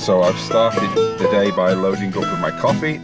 So I've started the day by loading up with my coffee.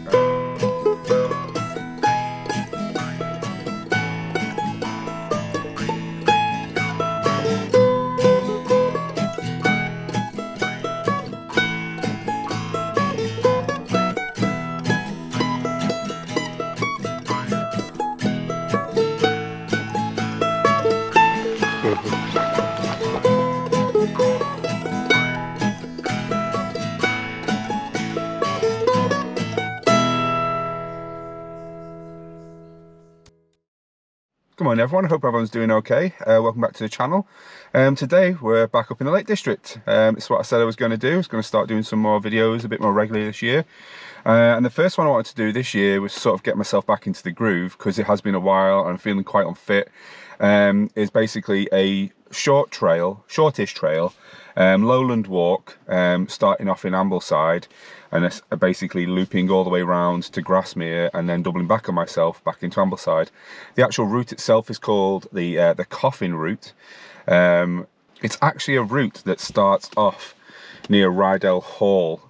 Good morning everyone, I hope everyone's doing okay. Welcome back to the channel. Today we're back up in the Lake District. It's what I said I was going to do. I was going to start doing some more videos a bit more regularly this year. And the first one I wanted to do this year was sort of get myself back into the groove, because it has been a while and I'm feeling quite unfit. Is basically a shortish trail, lowland walk, starting off in Ambleside, and it's basically looping all the way around to Grasmere and then doubling back on myself back into Ambleside. The actual route itself is called the Coffin Route. It's actually a route that starts off near Rydal Hall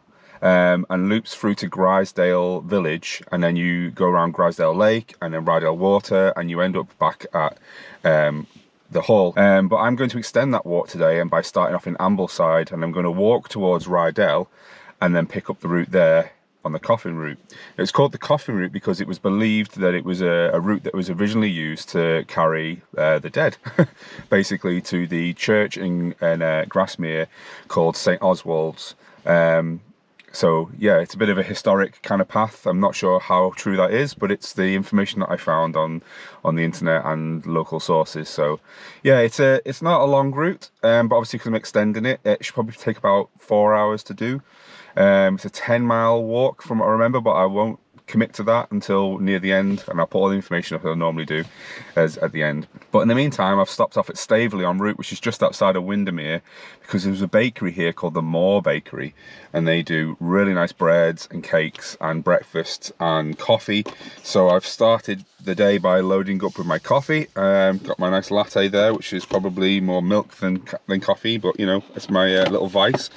and loops through to Grasdale village, and then you go around Grasdale Lake and then Rydal Water, and you end up back at the hall. But I'm going to extend that walk today, and by starting off in Ambleside, and I'm going to walk towards Rydal and then pick up the route there on the Coffin Route. It's called the Coffin Route because it was believed that it was a route that was originally used to carry the dead, basically to the church in Grasmere called St Oswald's. So yeah, it's a bit of a historic kind of path. I'm not sure how true that is, but it's the information that I found on the internet and local sources. So yeah, it's not a long route, but obviously because I'm extending it, it should probably take about 4 hours to do. It's a 10-mile walk from what I remember, but I won't commit to that until near the end, and I'll put all the information up that I normally do at the end. But in the meantime, I've stopped off at Staveley en route, which is just outside of Windermere, because there's a bakery here called the Moore Bakery, and they do really nice breads and cakes and breakfast and coffee. So I've started the day by loading up with my coffee. Got my nice latte there, which is probably more milk than coffee, but you know, it's my little vice.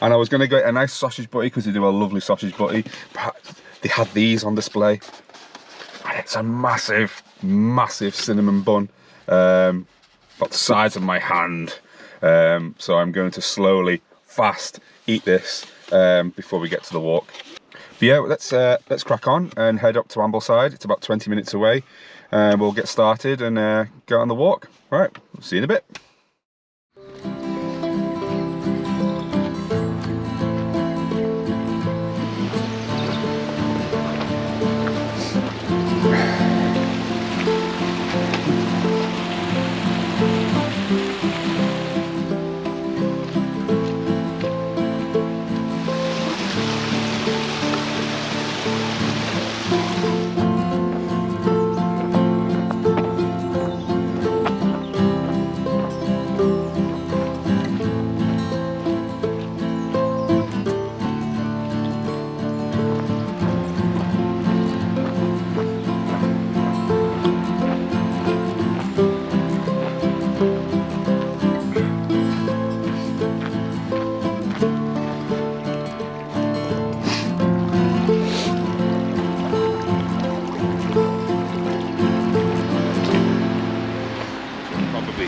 And I was going to get a nice sausage butty, because they do a lovely sausage butty. But they had these on display, and it's a massive cinnamon bun, about the size of my hand. So I'm going to slowly, fast eat this before we get to the walk. But yeah, let's crack on and head up to Ambleside. It's about 20 minutes away. We'll get started and go on the walk. All right, see you in a bit.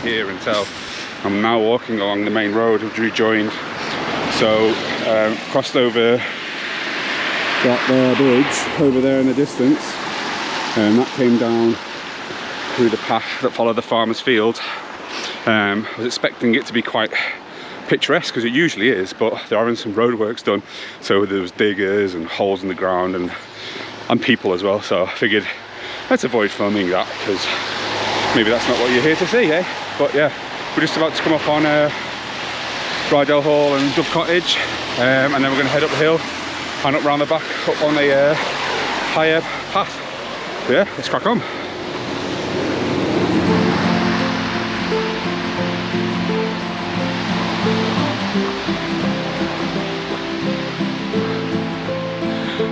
Here until I'm now walking along the main road, which rejoined. So crossed over that bridge over there in the distance, and that came down through the path that followed the farmer's field. I was expecting it to be quite picturesque, because it usually is, but they're having some roadworks done, so there was diggers and holes in the ground and people as well. So I figured let's avoid filming that, because maybe that's not what you're here to see, eh? But yeah, we're just about to come up on Rydal Hall and Dove Cottage, and then we're going to head up the hill and up round the back up on a higher path. So yeah, let's crack on.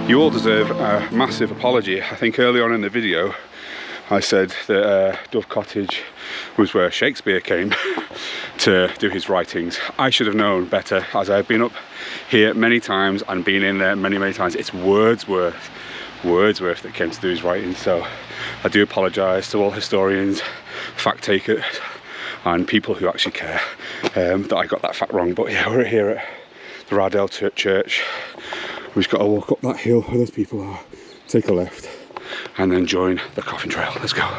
You all deserve a massive apology. I think early on in the video I said that Dove Cottage was where Shakespeare came to do his writings. I should have known better, as I've been up here many times and been in there many times. It's Wordsworth that came to do his writings, so I do apologise to all historians, fact takers and people who actually care that I got that fact wrong. But yeah, we're here at the Rydal church. We've just got to walk up that hill where those people are, take a left and then join the Coffin Trail. Let's go.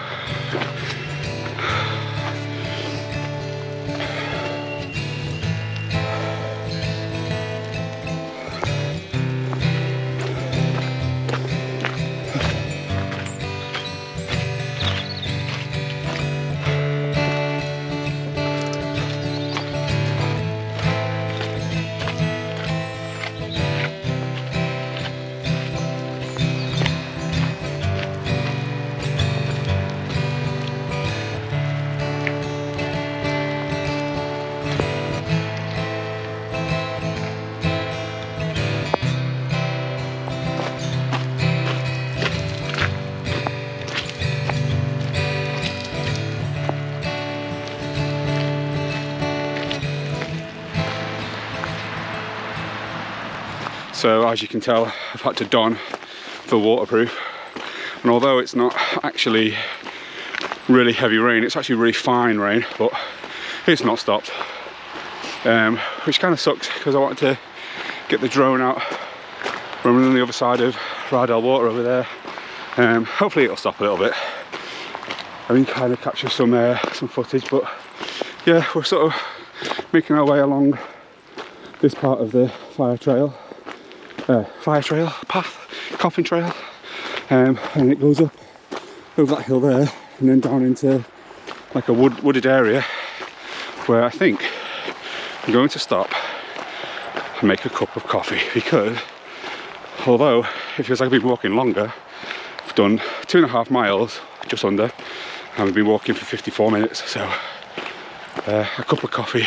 So as you can tell, I've had to don the waterproof, and although it's not actually really heavy rain, it's actually really fine rain, but it's not stopped, which kind of sucks because I wanted to get the drone out running on the other side of Rydal water over there. Hopefully it'll stop a little bit. I mean, kind of capture some footage, but yeah, we're sort of making our way along this part of the fire trail path, Coffin Trail, and it goes up over that hill there and then down into like a wooded area where I think I'm going to stop and make a cup of coffee, because although it feels like I've been walking longer, I've done 2.5 miles, just under, and I've been walking for 54 minutes, so a cup of coffee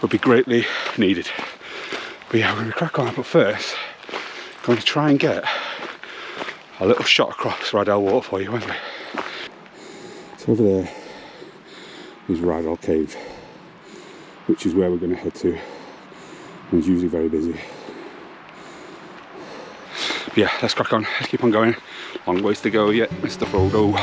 would be greatly needed. But yeah, we're going to crack on. But first, I'm going to try and get a little shot across Rydal water for you, won't we? So over there is Rydal Cave, which is where we're going to head to. And it's usually very busy. But yeah, let's crack on. Let's keep on going. Long ways to go yet, Mr. Frodo.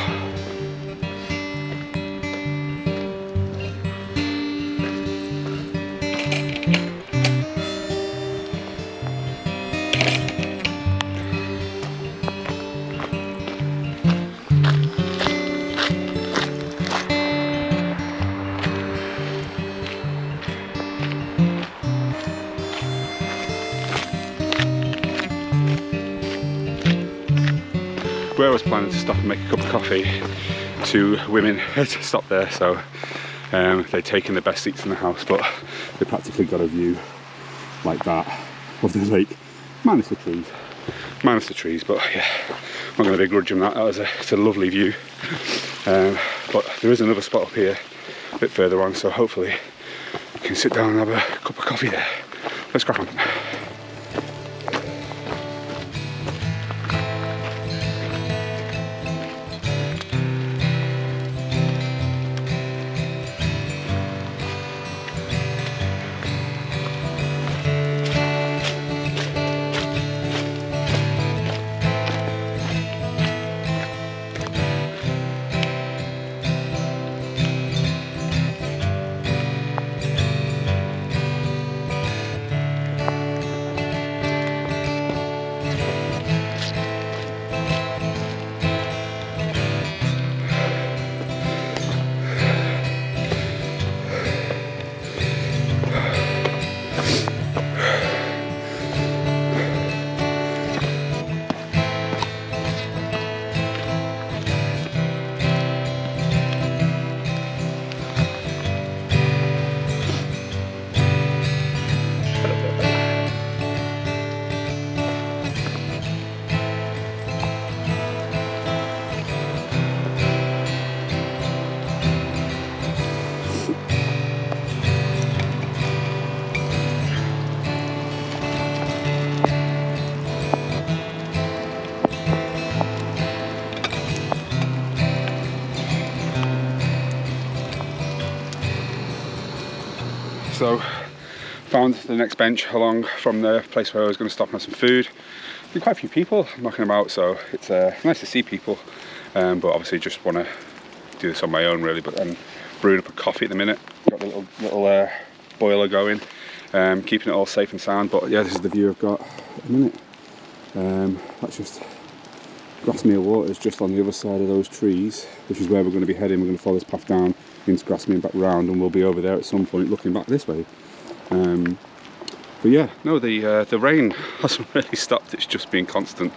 Where I was planning to stop and make a cup of coffee, 2 women had to stop there, so they'd taken the best seats in the house, but they practically got a view like that of the lake, minus the trees, but yeah, I'm not going to begrudge them that. It's a lovely view, but there is another spot up here a bit further on, so hopefully we can sit down and have a cup of coffee there. Let's crack on. So found the next bench along from the place where I was going to stop and have some food. There's quite a few people knocking about, so it's nice to see people, but obviously just want to do this on my own really. But I'm brewing up a coffee at the minute, got the little boiler going, keeping it all safe and sound. But yeah, this is the view I've got at the minute. That's just Grasmere Water's just on the other side of those trees, which is where we're going to be heading. We're going to follow this path down into Grasmere and back round, and we'll be over there at some point looking back this way. But yeah, no, the rain hasn't really stopped. It's just been constant.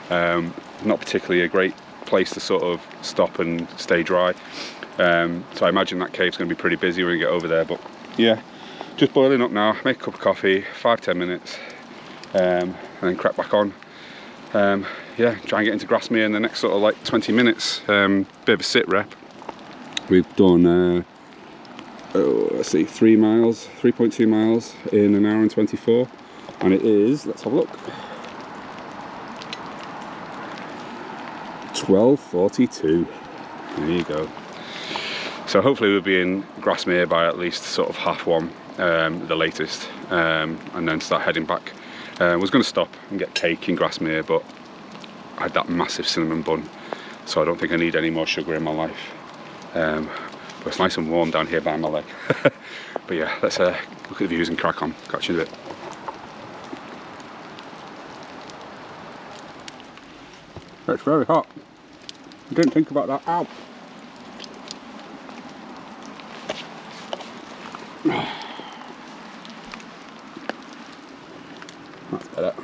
Not particularly a great place to sort of stop and stay dry. So I imagine that cave's going to be pretty busy when we get over there. But yeah, just boiling up now. Make a cup of coffee, 5-10 minutes, and then crack back on. Yeah, try and get into Grasmere in the next sort of like 20 minutes. Bit of a sit rep. We've done let's see, 3.2 miles in an hour and 24, and it is, let's have a look, 12:42. There you go. So hopefully we'll be in Grasmere by at least sort of 1:30, the latest, and then start heading back. I was going to stop and get cake in Grasmere, but I had that massive cinnamon bun, so I don't think I need any more sugar in my life. But it's nice and warm down here by my leg. But yeah, let's look at the views and crack on. Catch you in a bit. It's very hot. I didn't think about that. Ow! That's better.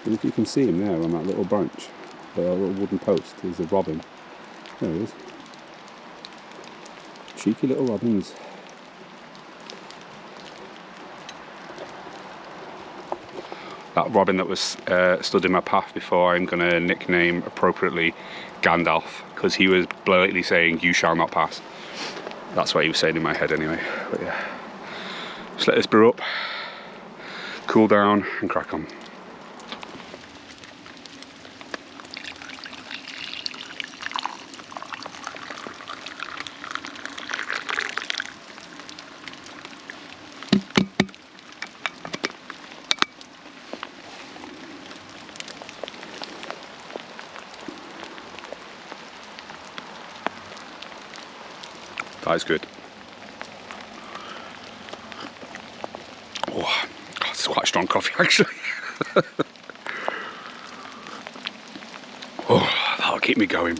And if you can see him there on that little branch, the little wooden post, is a robin. There he is. Cheeky little robins. That robin that was stood in my path before, I'm going to nickname appropriately Gandalf, because he was blatantly saying, "You shall not pass." That's what he was saying in my head anyway. But yeah, just let this brew up, cool down and crack on. That is good. Oh, God, it's quite a strong coffee actually. Oh, that'll keep me going.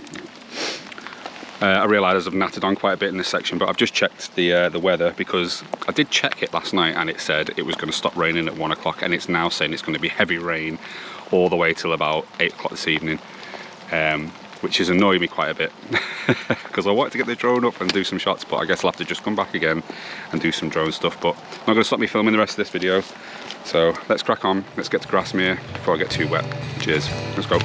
I realise I've nattered on quite a bit in this section, but I've just checked the weather, because I did check it last night and it said it was going to stop raining at 1 o'clock, and it's now saying it's going to be heavy rain all the way till about 8 o'clock this evening. Which is annoying me quite a bit, because I wanted to get the drone up and do some shots, but I guess I'll have to just come back again and do some drone stuff. But not going to stop me filming the rest of this video, so let's crack on. Let's get to Grasmere before I get too wet. Cheers, let's go.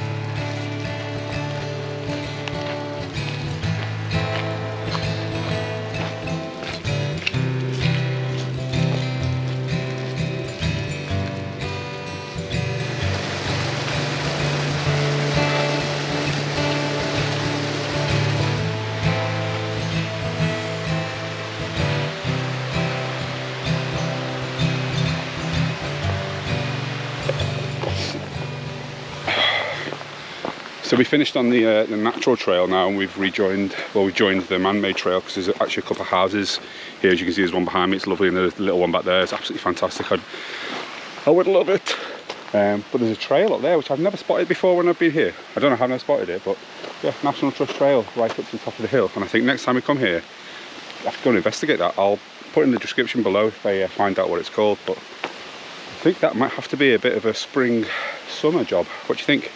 So we finished on the natural trail now, and we've rejoined, well, we joined the man-made trail, because there's actually a couple of houses here. As you can see, there's one behind me, it's lovely, and there's a little one back there. It's absolutely fantastic. I would love it. But there's a trail up there which I've never spotted before when I've been here. I don't know how I've never spotted it, but yeah, National Trust Trail right up to the top of the hill. And I think next time we come here, I have to go and investigate that. I'll put in the description below if I find out what it's called, but I think that might have to be a bit of a spring summer job. What do you think?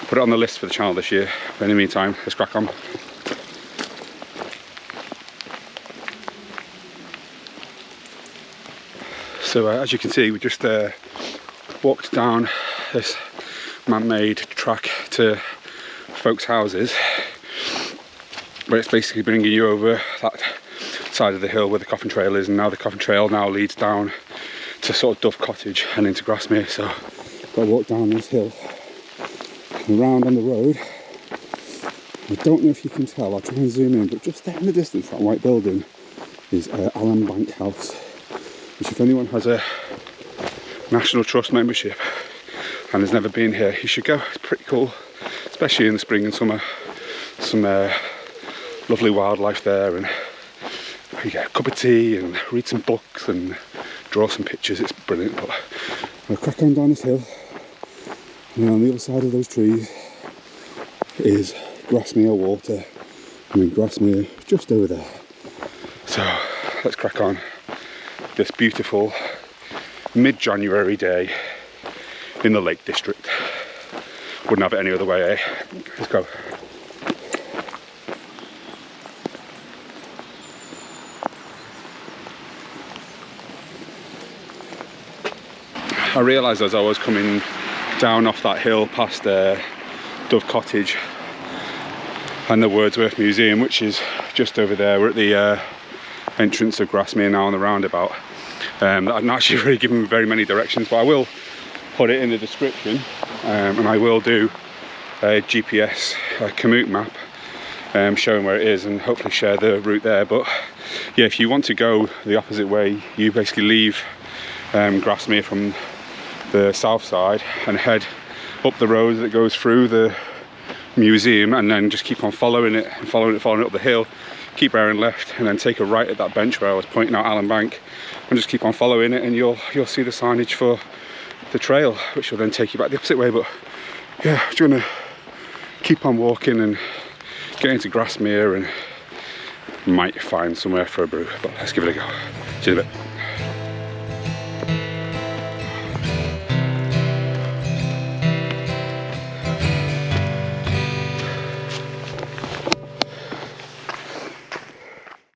Put it on the list for the channel this year. But in the meantime, let's crack on. So as you can see, we just walked down this man-made track to folks' houses, where it's basically bringing you over that side of the hill where the Coffin Trail is, and now the Coffin Trail now leads down to sort of Dove Cottage and into Grasmere. So I've got to walk down this hill and around on the road I don't know if you can tell, I'll try and zoom in, but just there in the distance, that white building is Allen Bank House, which if anyone has a National Trust membership and has never been here, you should go. It's pretty cool, especially in the spring and summer. Some lovely wildlife there, and you get a cup of tea and read some books and draw some pictures. It's brilliant. But we'll crack on down this hill, and on the other side of those trees is Grasmere water. I mean, Grasmere just over there. So let's crack on this beautiful mid-January day in the Lake District. Wouldn't have it any other way, eh? Let's go. I realised as I was coming down off that hill past Dove Cottage and the Wordsworth Museum, which is just over there. We're at the entrance of Grasmere now on the roundabout. That I'm not actually really given very many directions, but I will put it in the description, and I will do a GPS Komoot map showing where it is, and hopefully share the route there. But yeah, if you want to go the opposite way, you basically leave Grasmere from the south side and head up the road that goes through the museum, and then just keep on following it and following it up the hill, keep bearing left, and then take a right at that bench where I was pointing out Allen Bank, and just keep on following it, and you'll see the signage for the trail, which will then take you back the opposite way. But yeah, I'm just gonna keep on walking and get into Grasmere, and might find somewhere for a brew, but let's give it a go. See you in a bit.